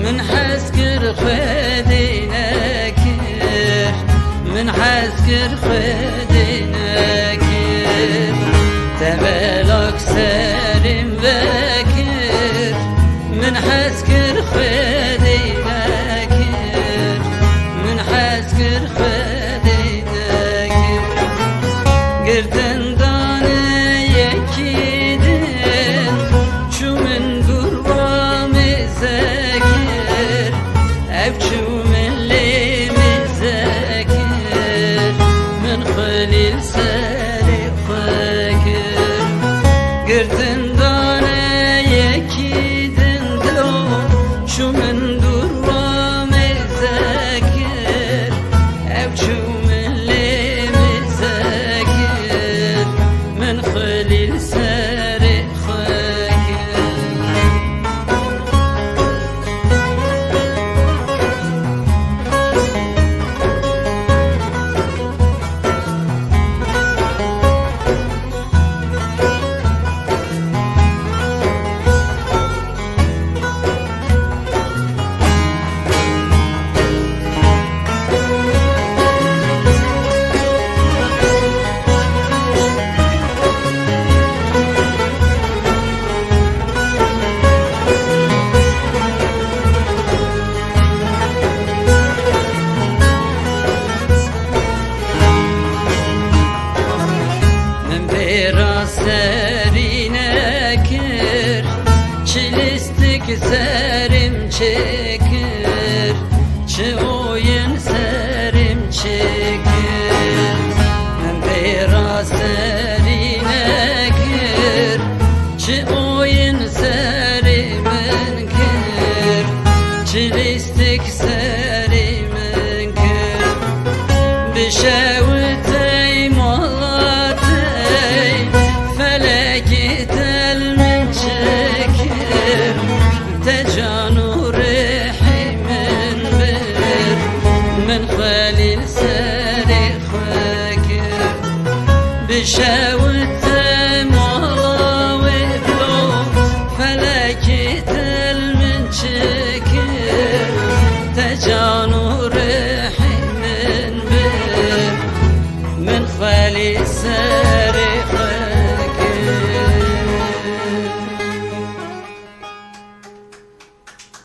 من حسكر خديناكر من حسكر خديناكر تبلك سالم بكر من حسكر خديناكر من حسكر خديناكر قردن دانه يكيدن شو من قربام زكر أبشو من لي مزكر من خليل ساري فكر قردن دانه يكيدن دو شو من قربام زكر أبشو من لي مزكر من خليل ساري Serinekir çilistik serim çekir çi oyun serim çekir biraz serinekir çi oyun serimin kir çilistik serimin kir bir şevtey malatey feleki telmin çekir tecanu rehimin bir min halil seri fakir bir şevtey malavitlo feleki telmin çekir tecanu rehimin bir من خالي ساري